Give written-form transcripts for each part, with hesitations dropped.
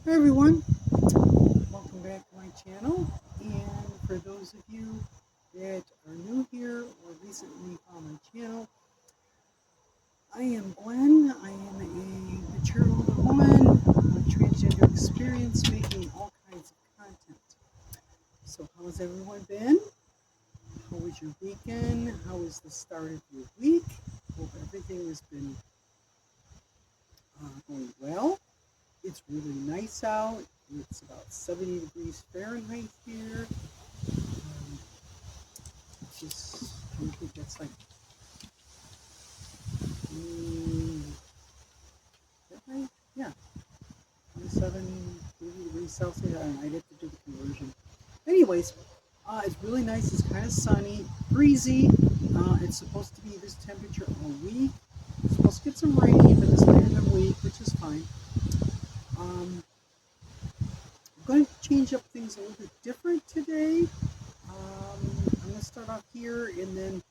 Hi everyone, welcome back to my channel, and for those of you that are new here or recently found my channel, I am Gwen. I am a mature older woman with transgender experience making all kinds of content. So how has everyone been? How was your weekend? How was the start of your week? Hope everything has been going well. It's really nice out. It's about 70 degrees Fahrenheit here. Just, I think that's like, is that right? Yeah, 27 degrees Celsius. I'd have to do the conversion. Anyways, it's really nice. It's kind of sunny, breezy. It's supposed to be this temperature all week. It's supposed to get some rain, but it's later in the week, which is fine. I'm going to change up things a little bit different today. I'm going to start off here and then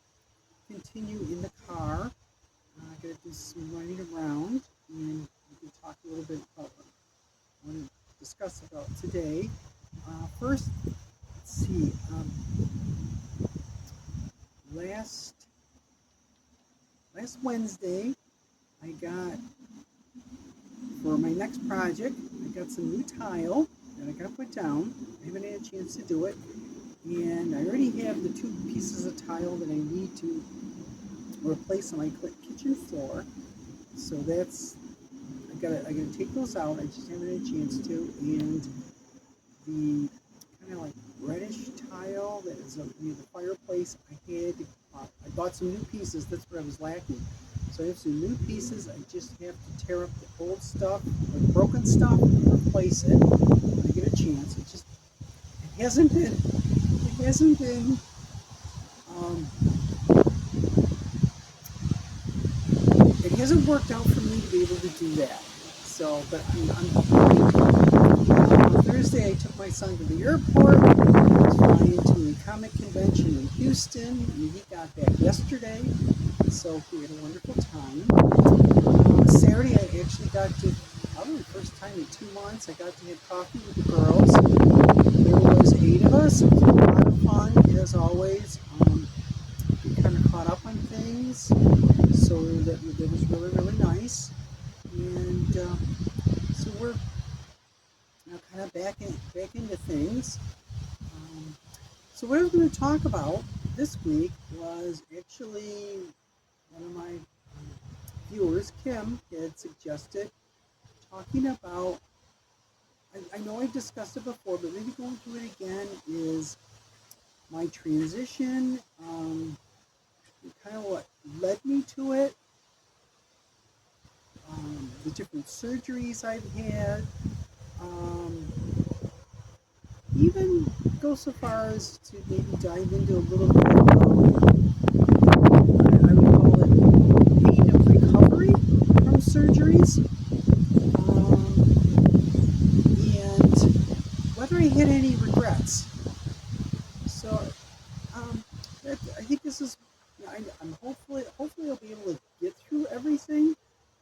continue in the car. I'm going to do some running around, and we can talk a little bit about what I want to discuss about today. First, let's see. Last Wednesday, I got, for my next project, I got some new tile that I got to put down. I haven't had a chance to do it, and I already have the two pieces of tile that I need to replace on my kitchen floor. So that's, I gotta take those out. I just haven't had a chance to. And the kind of like reddish tile that is near the fireplace, I bought some new pieces. That's what I was lacking. So I have some new pieces. I just have to tear up the old stuff, or the broken stuff, and replace it when I get a chance. It hasn't been um, it hasn't worked out for me to be able to do that. So, but Thursday I took my son to the airport. I was flying to a comic convention in Houston, and he got back yesterday. So we had a wonderful time. Saturday I actually got to, probably the first time in 2 months, I got to have coffee with the girls. There was 8 of us. It was a lot of fun, as always. We kind of caught up on things, so that was really, really nice. And so we're now kind of back into things. So what I was going to talk about this week was actually one of my viewers, Kim, had suggested talking about, I know I discussed it before, but maybe going through it again, is my transition, kind of what led me to it, the different surgeries I've had, even go so far as to maybe dive into a little bit of, I would call it pain of recovery from surgeries, and whether I had any regrets. So I think this is, I'm hopefully I'll be able to get through everything.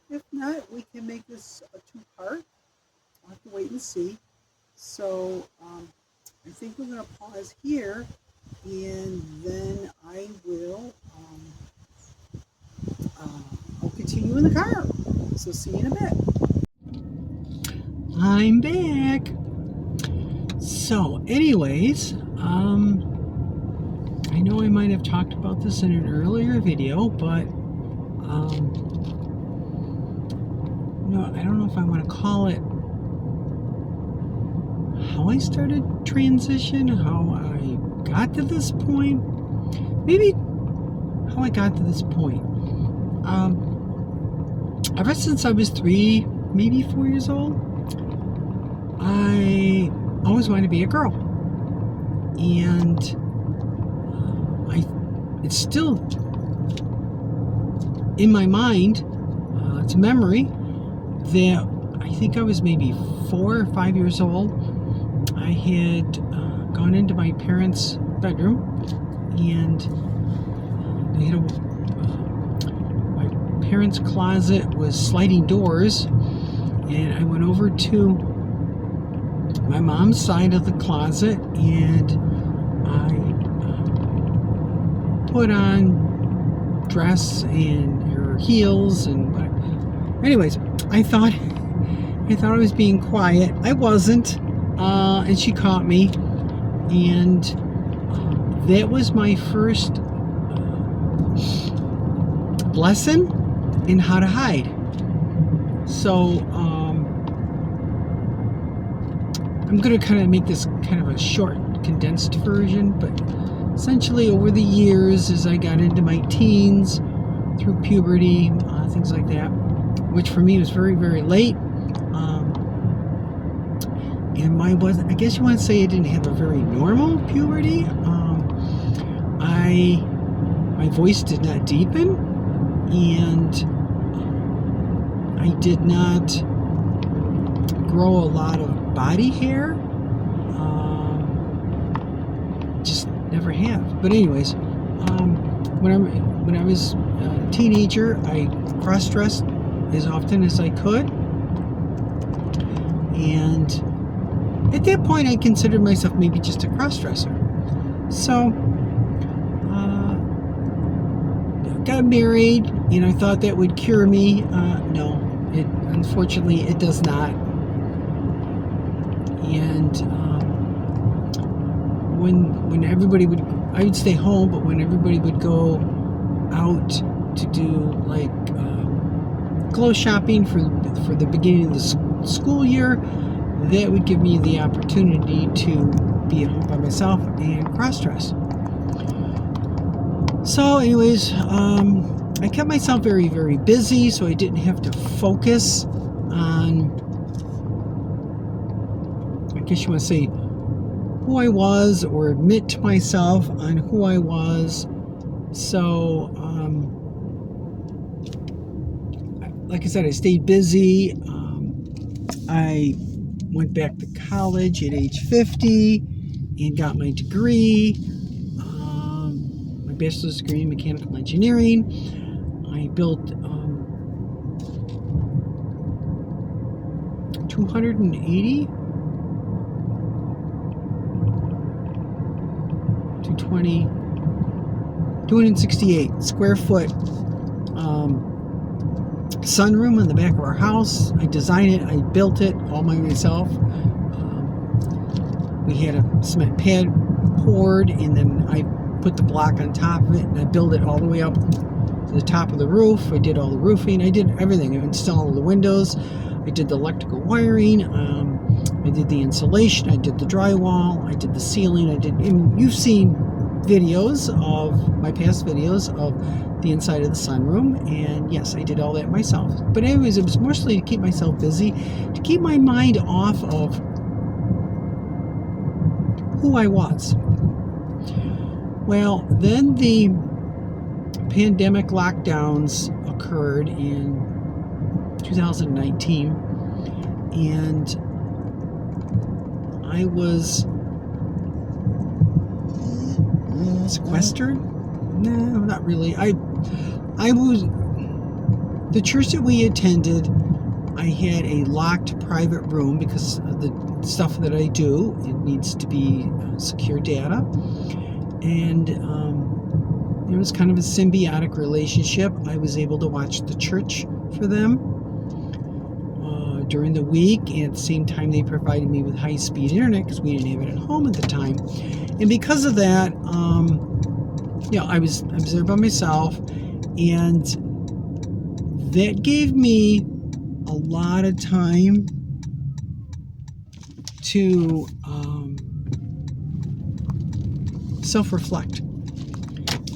If not, we can make this a 2-part. I'll have to wait and see. So I think we're going to pause here, and then I'll continue in the car. So see you in a bit. I'm back. So anyways, I know I might have talked about this in an earlier video, but no, I don't know if I want to call it how I started transition, how I got to this point, maybe how I got to this point. Ever since I was 3, maybe 4 years old, I always wanted to be a girl, and it's still in my mind. It's a memory that I think I was maybe 4 or 5 years old. I had gone into my parents' bedroom, and they had my parents' closet was sliding doors, and I went over to my mom's side of the closet, and I put on dress and her heels, and anyways, I thought I was being quiet. I wasn't, and she caught me, and that was my first lesson in how to hide. So I'm going to kind of make this kind of a short, condensed version, but essentially over the years, as I got into my teens, through puberty, things like that, which for me was very, very late, and I guess you want to say I didn't have a very normal puberty. My voice did not deepen, and I did not grow a lot of body hair. Just never have. But anyways, when I was a teenager, I cross-dressed as often as I could, and at that point, I considered myself maybe just a cross-dresser. So, got married, and I thought that would cure me. No, unfortunately, it does not. And when everybody I would stay home, but when everybody would go out to do like clothes shopping for the beginning of the school year, that would give me the opportunity to be at home by myself and cross-dress. So anyways, I kept myself very, very busy, so I didn't have to focus on, I guess you want to say, who I was, or admit to myself on who I was. So, like I said, I stayed busy. I went back to college at age 50 and got my degree, my bachelor's degree in mechanical engineering. I built 268 square foot sunroom in the back of our house. I designed it, I built it all by myself. We had a cement pad poured, and then I put the block on top of it, and I built it all the way up to the top of the roof. I did all the roofing, I did everything. I installed all the windows, I did the electrical wiring, I did the insulation, I did the drywall, I did the ceiling, and you've seen videos of my past videos of the inside of the sunroom, and yes, I did all that myself. But anyways, it was mostly to keep myself busy, to keep my mind off of who I was. Well, then the pandemic lockdowns occurred in 2019, and I was sequestered? No, not really. I was, the church that we attended, I had a locked private room because of the stuff that I do. It needs to be secure data. And it was kind of a symbiotic relationship. I was able to watch the church for them during the week, and at the same time they provided me with high-speed internet because we didn't have it at home at the time. And because of that, I was there by myself, and that gave me a lot of time to self-reflect.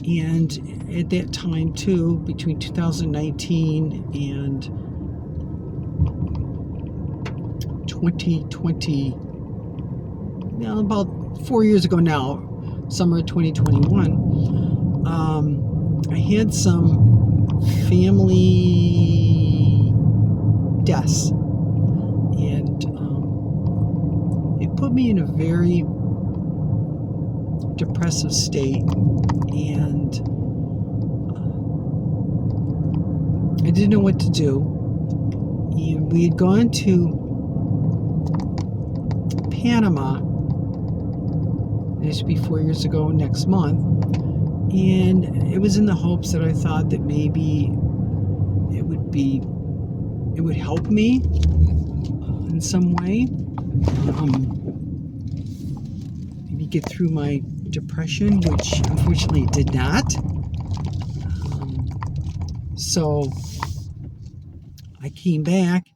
And at that time too, between 2019 and 2020, about 4 years ago now, summer of 2021, I had some family deaths, and it put me in a very depressive state, and I didn't know what to do. And we had gone to Panama. This will be 4 years ago next month. And it was in the hopes that I thought that maybe it would help me in some way. Maybe get through my depression, which unfortunately did not. So I came back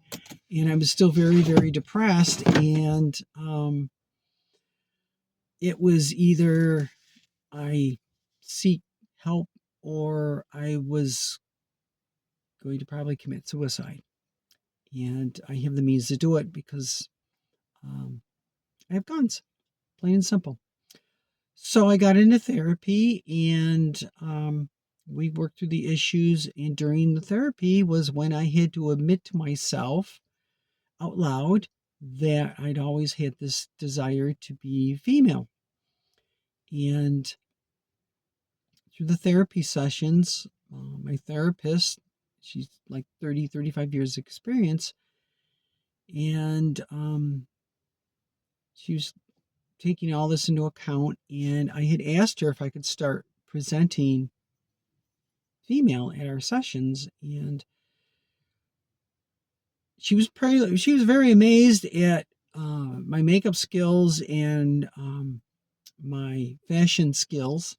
and I was still very, very depressed. And it was either I seek help or I was going to probably commit suicide. And I have the means to do it because I have guns, plain and simple. So I got into therapy and we worked through the issues. And during the therapy was when I had to admit to myself out loud that I'd always had this desire to be female. And through the therapy sessions, my therapist, she's like 30, 35 years experience, and she was taking all this into account. And I had asked her if I could start presenting female at our sessions, and she was very amazed at my makeup skills and my fashion skills.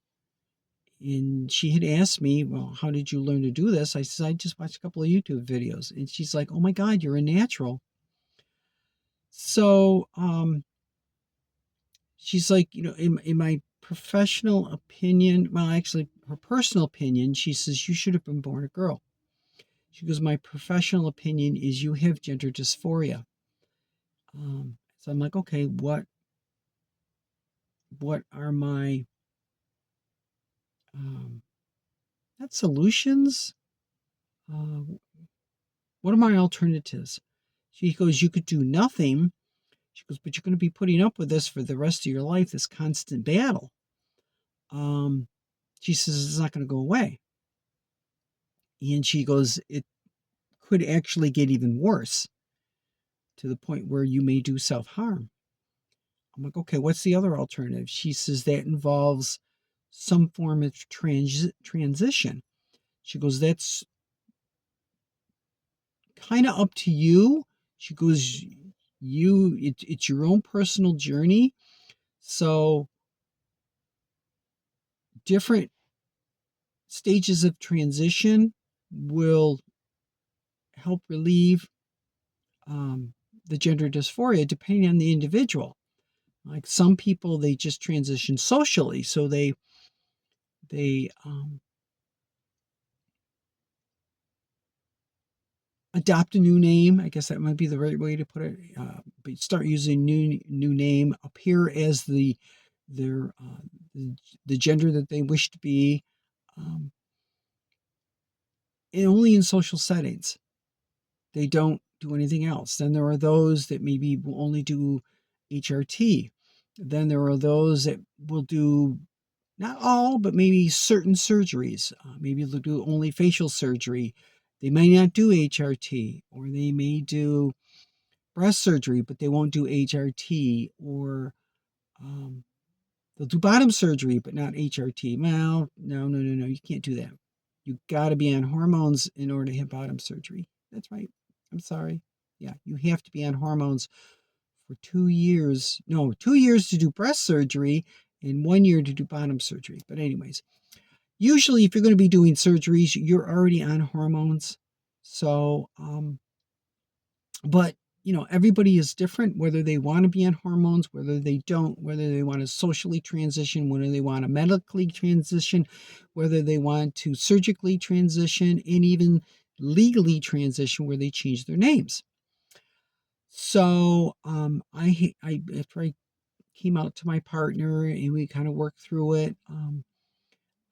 And she had asked me, well, how did you learn to do this? I said, I just watched a couple of YouTube videos. And she's like, oh my God, you're a natural. So she's like, in my professional opinion, well, actually, her personal opinion, she says, you should have been born a girl. She goes, my professional opinion is you have gender dysphoria. So I'm like, okay, what are my, not solutions? What are my alternatives? She goes, you could do nothing. She goes, but you're going to be putting up with this for the rest of your life, this constant battle. She says, it's not going to go away. And she goes, it could actually get even worse to the point where you may do self-harm. I'm like, okay, what's the other alternative? She says that involves some form of transition. She goes, that's kind of up to you. She goes, it's your own personal journey. So different stages of transition will help relieve the gender dysphoria depending on the individual. Like some people, they just transition socially. So they adopt a new name. I guess that might be the right way to put it. But start using new name, appear as the gender that they wish to be, and only in social settings. They don't do anything else. Then there are those that maybe will only do HRT. Then there are those that will do not all, but maybe certain surgeries. Maybe they'll do only facial surgery. They may not do HRT, or they may do breast surgery, but they won't do HRT, or they'll do bottom surgery, but not HRT. Well, no, you can't do that. You got to be on hormones in order to have bottom surgery. That's right. I'm sorry. Yeah, you have to be on hormones for 2 years. No, 2 years to do breast surgery and 1 year to do bottom surgery. But anyways, usually if you're going to be doing surgeries, you're already on hormones. So, but everybody is different, whether they want to be on hormones, whether they don't, whether they want to socially transition, whether they want to medically transition, whether they want to surgically transition, and even legally transition where they change their names. So I after I came out to my partner and we kind of worked through it,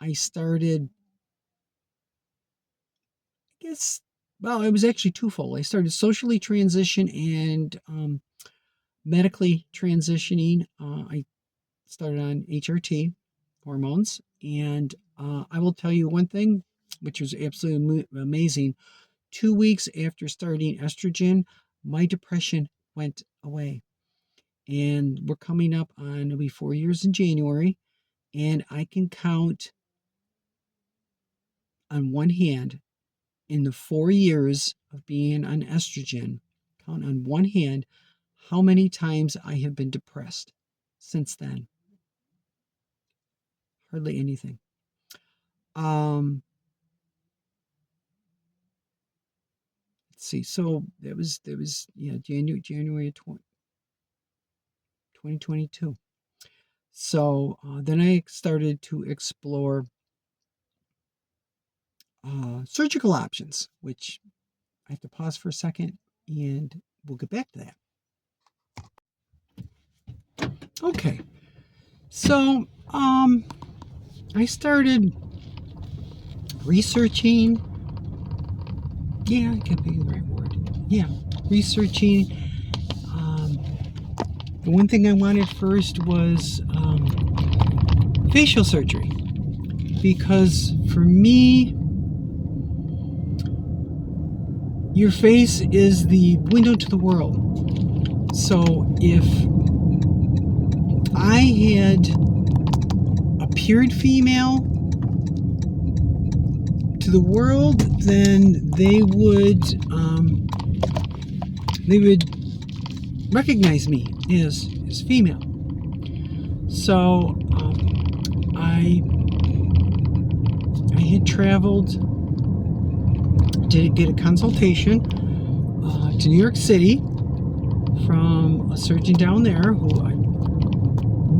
I started, I guess, well, it was actually twofold. I started socially transition and medically transitioning. I started on HRT, hormones, and I will tell you one thing, which was absolutely amazing. 2 weeks after starting estrogen, my depression went away. And we're coming up on, it'll be 4 years in January. And I can count on one hand in the 4 years of being on estrogen, count on one hand how many times I have been depressed since then. Hardly anything. Let's see. So that was January of 2022. So then I started to explore surgical options, which I have to pause for a second, and we'll get back to that. Okay, so I started researching. Yeah, I can be the right word. Yeah, researching. The one thing I wanted first was facial surgery, because for me, your face is the window to the world. So if I had appeared female to the world, then they would recognize me as female. So I had traveled to get a consultation to New York City from a surgeon down there who I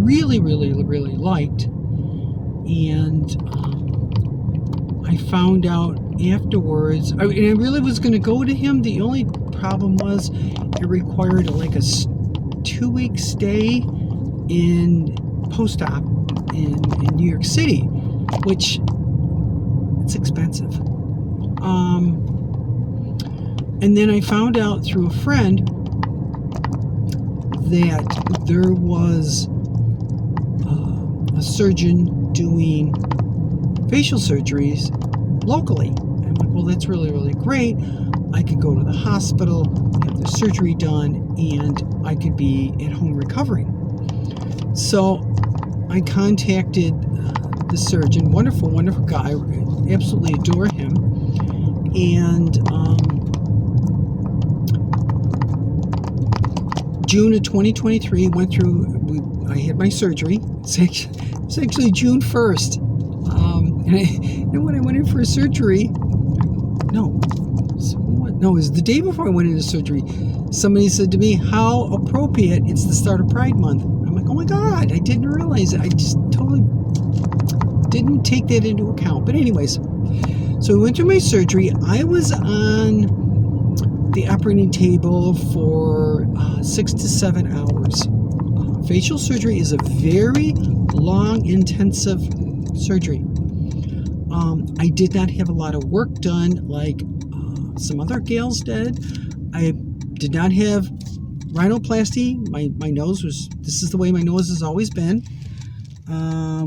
really liked, and I found out afterwards, and I really was going to go to him. The only problem was it required like a 2-week stay in post-op in New York City, which it's expensive. And then I found out through a friend that there was a surgeon doing facial surgeries locally. I'm like, well, that's really great. I could go to the hospital, have the surgery done, and I could be at home recovering. So I contacted the surgeon, wonderful guy, absolutely adore him. And June of 2023, I had my surgery. It's actually June 1st. And when I went in for a surgery, no, it was the day before I went into surgery. Somebody said to me, how appropriate, it's the start of Pride Month. I'm like, oh my God, I didn't realize it. I just totally didn't take that into account. But anyways, so we went through my surgery. I was on the operating table for 6 to 7 hours. Facial surgery is a very long, intensive surgery. I did not have a lot of work done like some other gals did. I did not have rhinoplasty. My nose this is the way my nose has always been,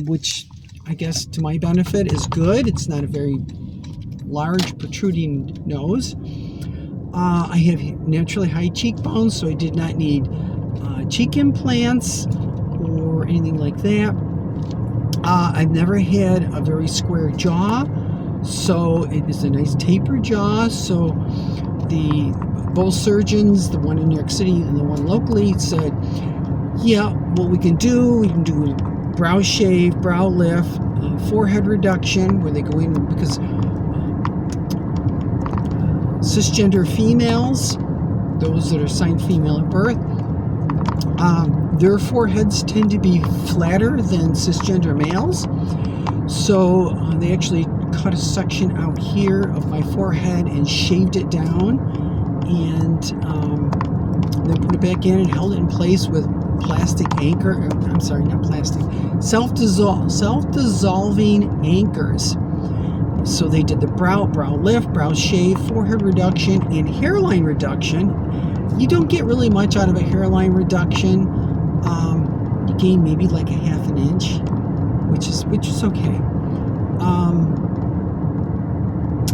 which I guess to my benefit is good. It's not a very large protruding nose. I have naturally high cheekbones, so I did not need cheek implants or anything like that. I've never had a very square jaw, so it is a nice tapered jaw. So both surgeons, the one in New York City and the one locally, said, yeah, what we can do brow shave, brow lift, forehead reduction, where they go in, because cisgender females, those that are assigned female at birth, their foreheads tend to be flatter than cisgender males. So they actually cut a section out here of my forehead and shaved it down, and then put it back in and held it in place with self-dissolving anchors. So they did the brow lift, brow shave, forehead reduction, and hairline reduction. You don't get really much out of a hairline reduction. You gain maybe like a half an inch, which is okay.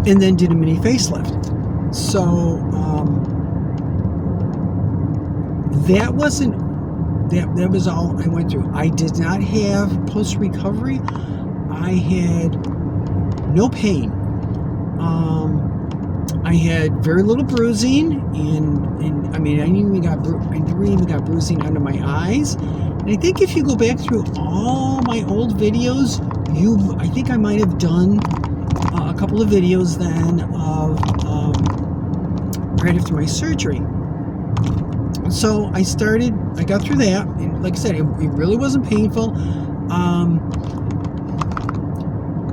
And then did a mini facelift. So that wasn't that was all I went through. I did not have post-recovery. I had no pain. I had very little bruising, and I mean, I never even got bruising under my eyes. And I think if you go back through all my old videos, I think I might have done a couple of videos then of right after my surgery. So I got through that, and like I said, it really wasn't painful.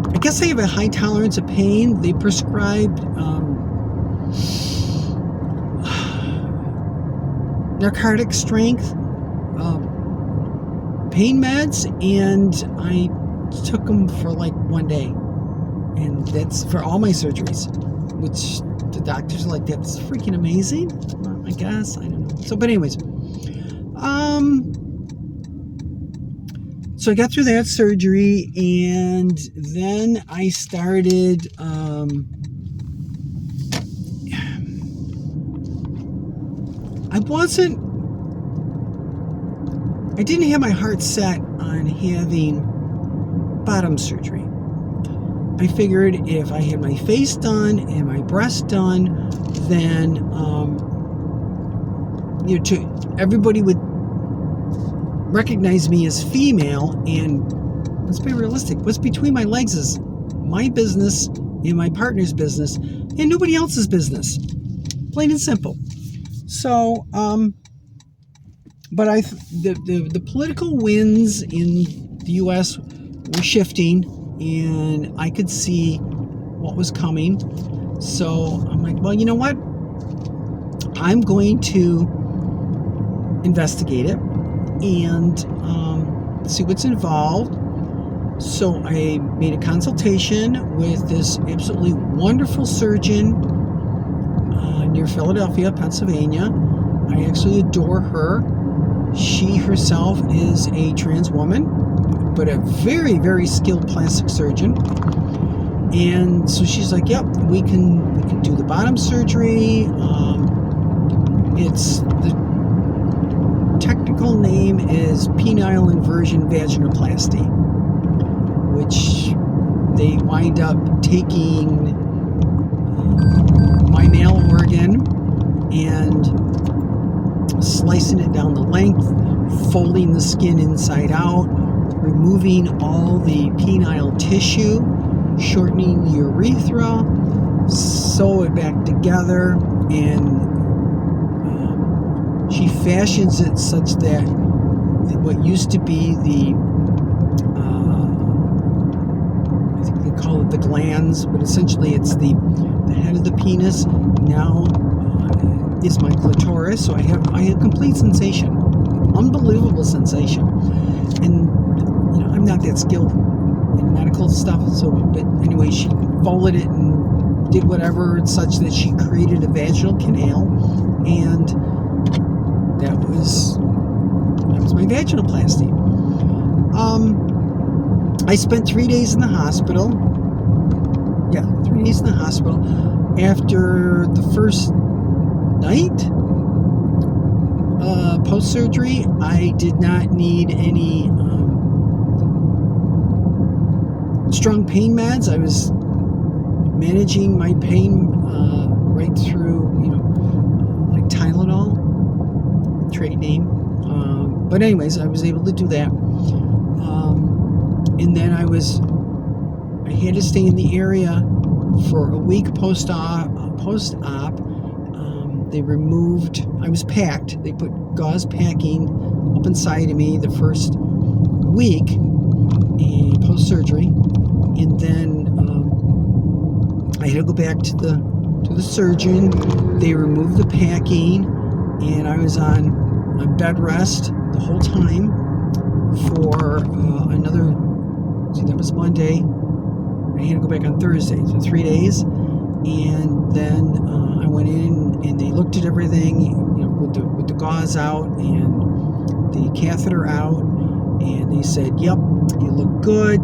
I guess I have a high tolerance of pain. They prescribed narcotic strength pain meds, and I took them for like 1 day, and that's for all my surgeries, which the doctors are like, that's freaking amazing. I guess, I don't know. So, but anyways, so I got through that surgery, and then I started I didn't have my heart set on having bottom surgery. I figured if I had my face done and my breast done, then everybody would recognize me as female, and let's be realistic, what's between my legs is my business and my partner's business, and nobody else's business. Plain and simple. So, but the political winds in the U.S. were shifting, and I could see what was coming. So I'm like, well, you know what? I'm going to investigate it and see what's involved. So I made a consultation with this absolutely wonderful surgeon near Philadelphia, Pennsylvania. I actually adore her. She herself is a trans woman, but a very, very skilled plastic surgeon. And so she's like, yep, we can do the bottom surgery. It's the technical name is penile inversion vaginoplasty, which they wind up taking my male organ and slicing it down the length, folding the skin inside out, removing all the penile tissue, shortening the urethra, sew it back together, and she fashions it such that what used to be the I think they call it the glands, but essentially it's the head of the penis now is my clitoris. So I have complete sensation, unbelievable sensation, and I'm not that skilled in medical stuff. So, but anyway, she folded it and did whatever such that she created a vaginal canal, and that was my vaginoplasty. I spent 3 days in the hospital. Yeah, 3 days in the hospital. After the first night post-surgery, I did not need any strong pain meds. I was managing my pain right through, like Tylenol, trade name. But anyways, I was able to do that. And then I had to stay in the area for a week post-op. They removed, I was packed. They put gauze packing up inside of me the first week post-surgery. And then I had to go back to the surgeon. They removed the packing, and I was on bed rest the whole time for another, that was Monday. I had to go back on Thursday, so 3 days. And then I went in and they looked at everything, with the gauze out and the catheter out, and they said, yep, you look good,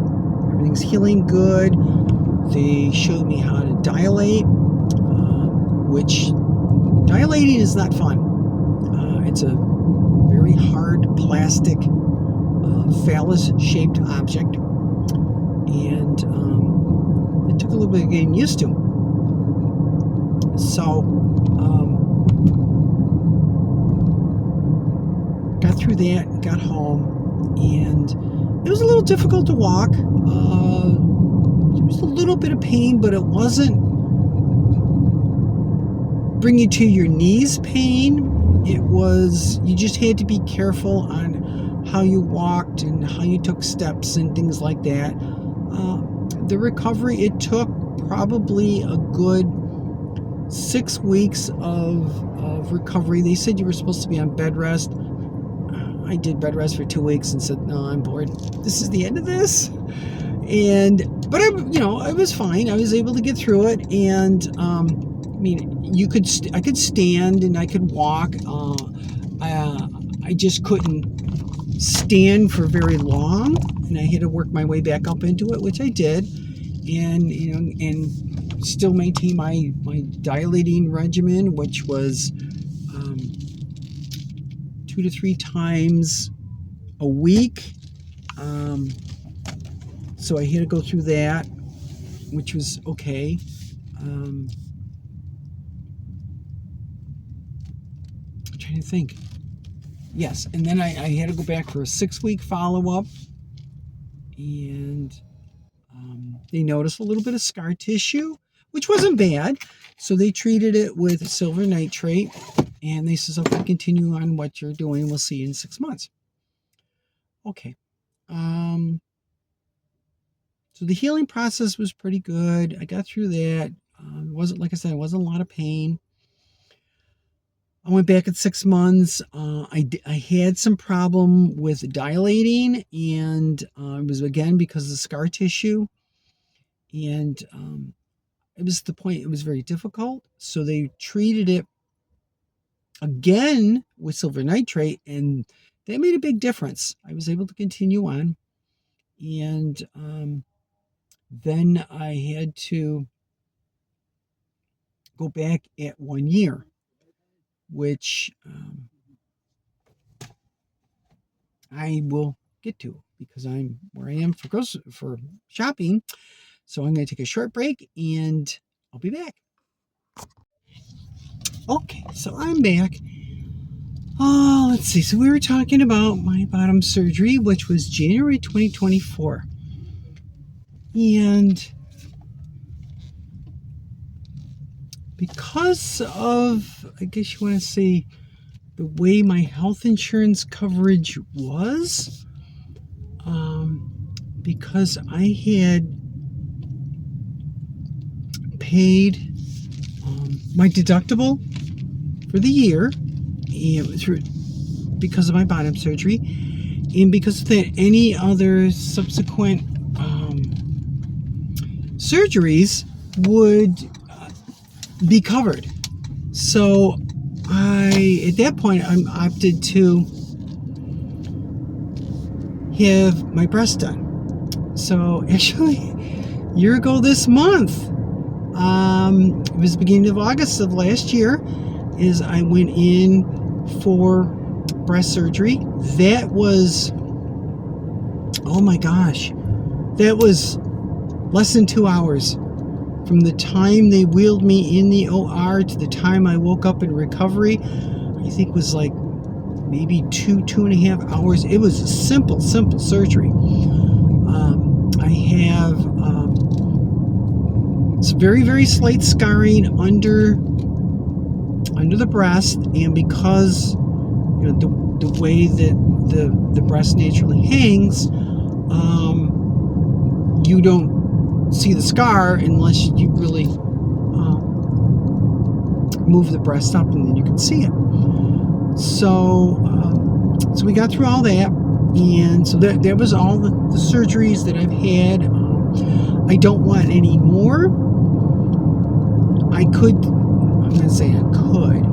everything's healing good. They showed me how to dilate, which dilating is not fun. It's a very very hard plastic phallus-shaped object, and it took a little bit of getting used to. So got through that, got home, and it was a little difficult to walk. There was a little bit of pain, but it wasn't bring you to your knees pain. It was, you just had to be careful on how you walked and how you took steps and things like that. The recovery, it took probably a good 6 weeks of recovery. They said you were supposed to be on bed rest. I did bed rest for 2 weeks and said, no, I'm bored. This is the end of this. But I was fine. I was able to get through it. And, I could stand and I could walk. I just couldn't stand for very long, and I had to work my way back up into it, which I did. And still maintain my dilating regimen, which was 2 to 3 times a week. So I had to go through that, which was okay. I'm trying to think. Yes, and then I had to go back for a 6-week follow-up, and they noticed a little bit of scar tissue, which wasn't bad. So they treated it with silver nitrate, and they says, okay, continue on what you're doing. We'll see you in 6 months. Okay. So the healing process was pretty good. I got through that. It wasn't, like I said, it wasn't a lot of pain. I went back at 6 months. I had some problem with dilating, and it was, again, because of the scar tissue. And it was the point, it was very difficult. So they treated it again with silver nitrate, and that made a big difference. I was able to continue on. And then I had to go back at 1 year, which I will get to because I'm where I am for shopping. So I'm going to take a short break and I'll be back. Okay, so I'm back. Oh, let's see. So we were talking about my bottom surgery, which was January 2024. And because of, I guess you want to say, the way my health insurance coverage was, because I had paid my deductible for the year, and because of my bottom surgery, and because of that, any other subsequent surgeries would be covered. So at that point, I opted to have my breast done. So actually, a year ago this month, it was the beginning of August of last year, is I went in for breast surgery. That was, oh my gosh, that was less than 2 hours. From the time they wheeled me in the OR to the time I woke up in recovery, I think was like maybe 2.5 hours. It was a simple surgery. I have some very, very slight scarring under the breast, and because the way that the breast naturally hangs, you don't see the scar unless you really move the breast up, and then you can see it. So we got through all that, and so that was all the surgeries that I've had. I don't want any more. I'm going to say I could.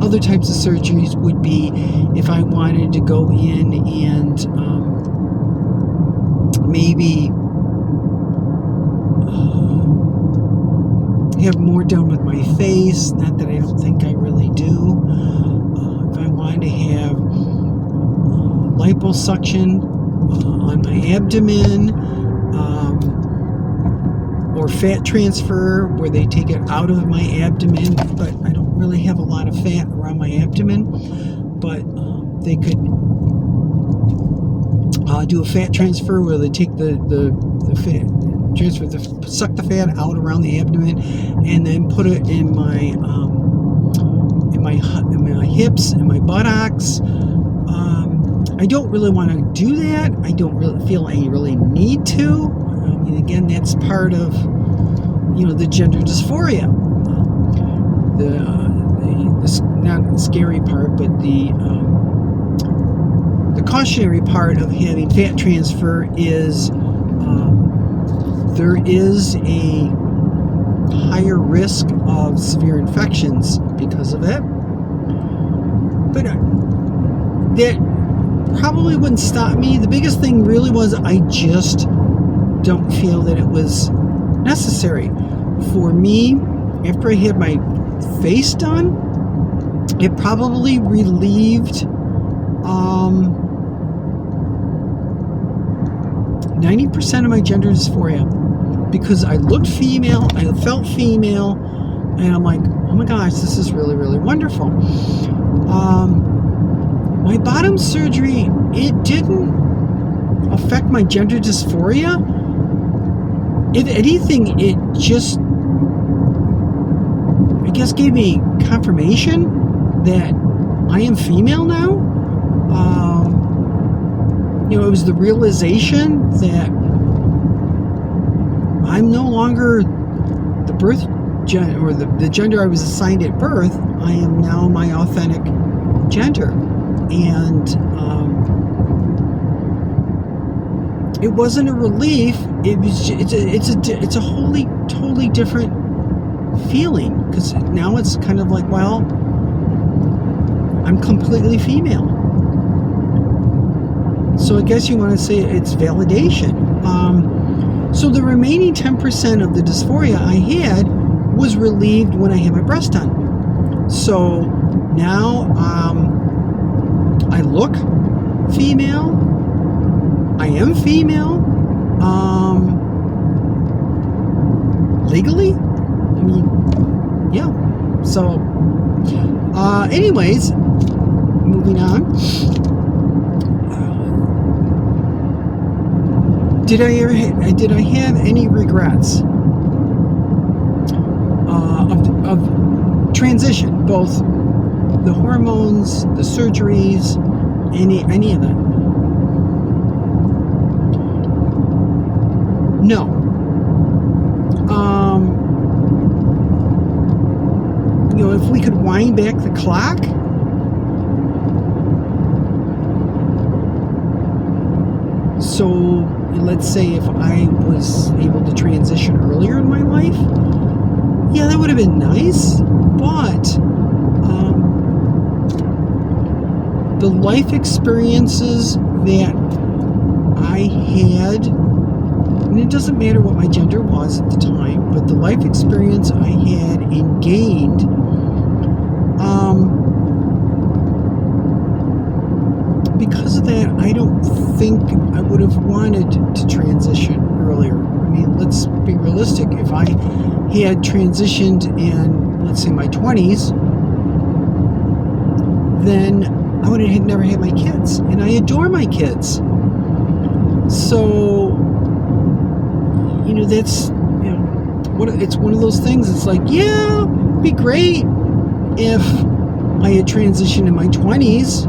Other types of surgeries would be if I wanted to go in and maybe have more done with my face. Not that I don't think I really do. If I wanted to have liposuction on my abdomen, or fat transfer where they take it out of my abdomen, but I don't really have a lot of fat around my abdomen, but they could do a fat transfer where they take the fat transfer, suck the fat out around the abdomen, and then put it in my hips and my buttocks. I don't really want to do that. I don't really feel I really need to. I mean, again, that's part of, the gender dysphoria. The not the scary part, but the cautionary part of having fat transfer is there is a higher risk of severe infections because of it. But that probably wouldn't stop me. The biggest thing really was I just don't feel that it was necessary. For me, after I had my face done, it probably relieved 90% of my gender dysphoria, because I looked female, I felt female, and I'm like, oh my gosh, this is really, really wonderful. My bottom surgery, it didn't affect my gender dysphoria. If anything, it just, I guess, gave me confirmation that I am female now. It was the realization that I'm no longer the birth or the gender I was assigned at birth. I am now my authentic gender. And it wasn't a relief. It's a wholly, totally different feeling, because now it's kind of like, well, I'm completely female. So I guess you want to say it's validation. So the remaining 10% of the dysphoria I had was relieved when I had my breast done. So now I look female. I am female. Legally? I mean, yeah. So, anyways, moving on. Did I have any regrets of transition, both the hormones, the surgeries, any of that? No. If we could wind back the clock, so let's say if I was able to transition earlier in my life, yeah, that would have been nice, but the life experiences that I had, and it doesn't matter what my gender was at the time, but the life experience I had and gained, because of that, I don't think I would have wanted to transition earlier. I mean, let's be realistic. If I had transitioned in, let's say, my 20s, then I would have never had my kids. And I adore my kids. So, that's, it's one of those things. It's like, yeah, it'd be great if I had transitioned in my 20s.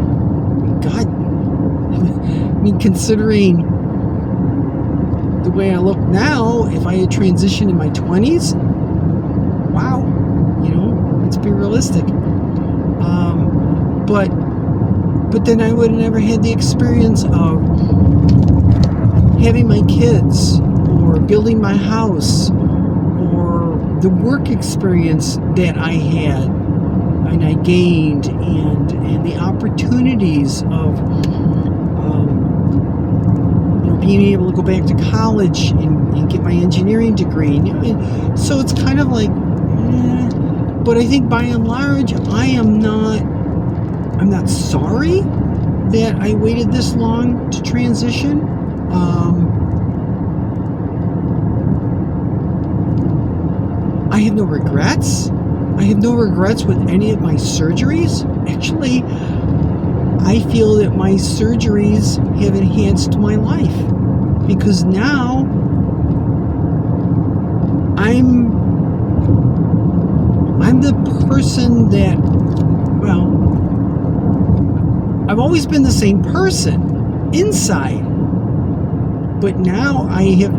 God, I mean, considering the way I look now, if I had transitioned in my 20s, wow, let's be realistic. But then I would have never had the experience of having my kids, or building my house, or the work experience that I had and I gained, and the opportunities of being able to go back to college and get my engineering degree. So it's kind of like, but I think by and large, I am not I'm not sorry that I waited this long to transition. I have no regrets. I have no regrets with any of my surgeries. Actually, I feel that my surgeries have enhanced my life, because now I'm the person that, well, I've always been the same person inside, but now I have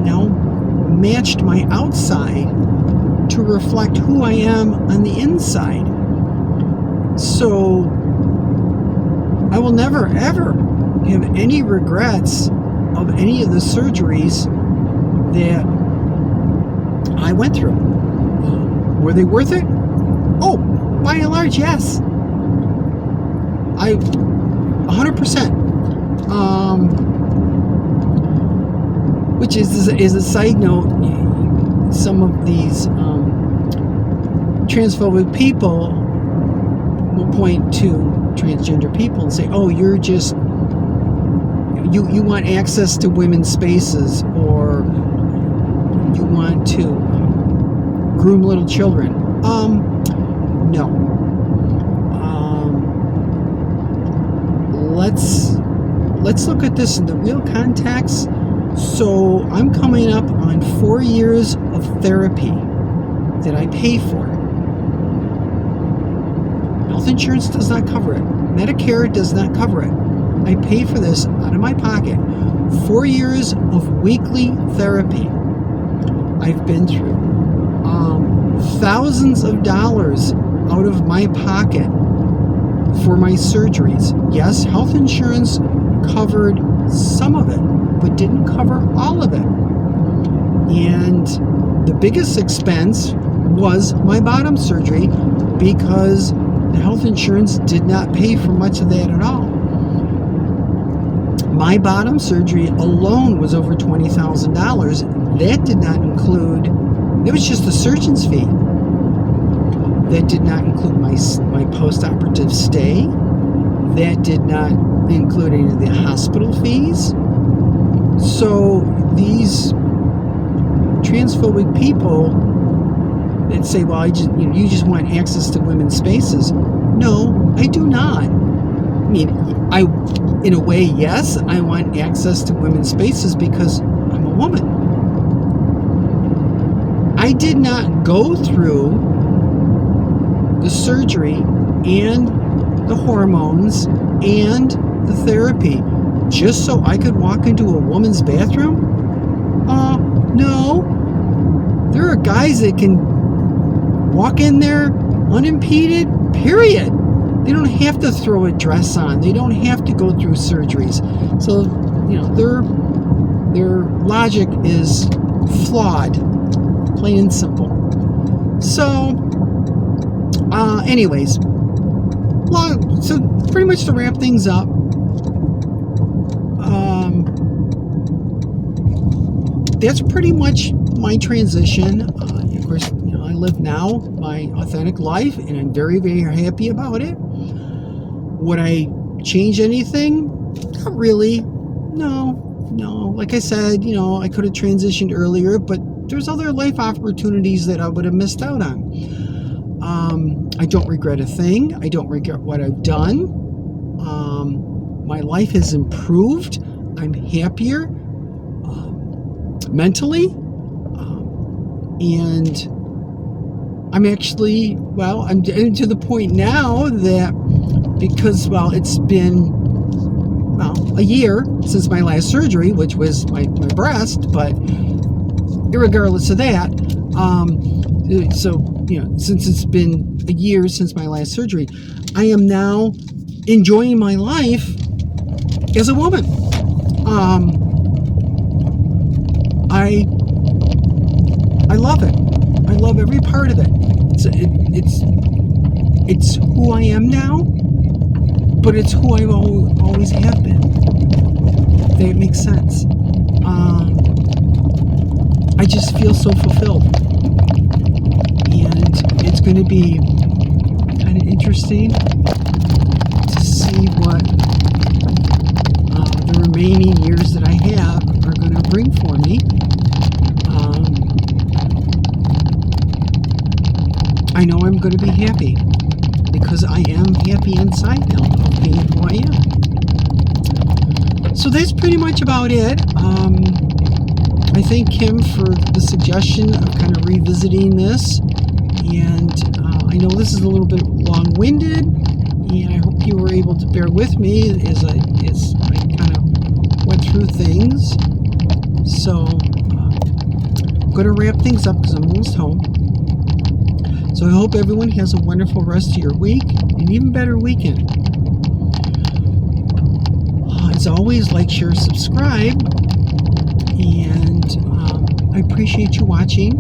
matched my outside to reflect who I am on the inside. So I will never ever have any regrets of any of the surgeries that I went through. Were they worth it? Oh, by and large, yes. 100%. Which is a side note. Some of these transphobic people will point to transgender people and say, "Oh, you're just you want access to women's spaces, or you want to groom little children." No. Let's look at this in the real context. So I'm coming up on 4 years of therapy that I pay for. Health insurance does not cover it. Medicare does not cover it. I pay for this out of my pocket. 4 years of weekly therapy I've been through. Thousands of dollars out of my pocket for my surgeries. Yes, health insurance covered some of it, but didn't cover all of it. And the biggest expense was my bottom surgery, because the health insurance did not pay for much of that at all. My bottom surgery alone was over $20,000. That did not include, it was just the surgeon's fee. That did not include my post-operative stay. That did not include any of the hospital fees. So these transphobic people that say, "Well, you just want access to women's spaces." No, I do not. I mean, in a way, yes, I want access to women's spaces because I'm a woman. I did not go through the surgery and the hormones and the therapy just so I could walk into a woman's bathroom? No. There are guys that can walk in there unimpeded, period. They don't have to throw a dress on. They don't have to go through surgeries. So, their logic is flawed, plain and simple. So, anyways, so pretty much to wrap things up, that's pretty much my transition. Of course, I live now my authentic life, and I'm very, very happy about it. Would I change anything? Not really. No. Like I said, I could have transitioned earlier, but there's other life opportunities that I would have missed out on. I don't regret a thing. I don't regret what I've done. My life has improved. I'm happier mentally. And I'm actually, I'm getting to the point now that because, it's been, a year since my last surgery, which was my breast, but irregardless of that, since it's been a year since my last surgery, I am now enjoying my life as a woman. I love it. I love every part of it. It's who I am now, but it's who I always have been. If that makes sense. I just feel so fulfilled. And it's going to be kind of interesting to I'm going to be happy because I am happy inside now of being who I am. So that's pretty much about it. I thank Kim for the suggestion of kind of revisiting this. And I know this is a little bit long-winded, and I hope you were able to bear with me as I kind of went through things. So I'm going to wrap things up because I'm almost home. So I hope everyone has a wonderful rest of your week, and even better weekend. As always, like, share, subscribe, and I appreciate you watching.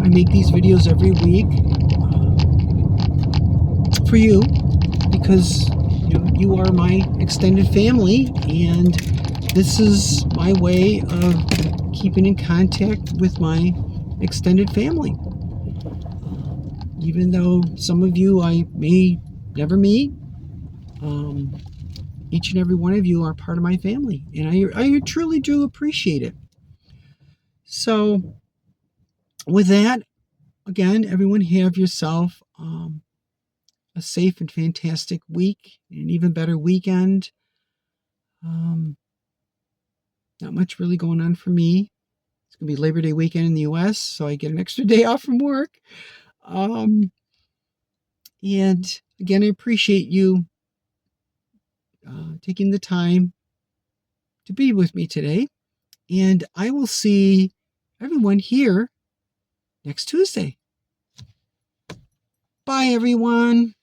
I make these videos every week for you because you are my extended family, and this is my way of keeping in contact with my extended family. Even though some of you I may never meet, each and every one of you are part of my family, and I truly do appreciate it. So with that, again, everyone have yourself a safe and fantastic week, and an even better weekend. Not much really going on for me. It's going to be Labor Day weekend in the U.S., so I get an extra day off from work. And again, I appreciate you taking the time to be with me today. And I will see everyone here next Tuesday. Bye, everyone.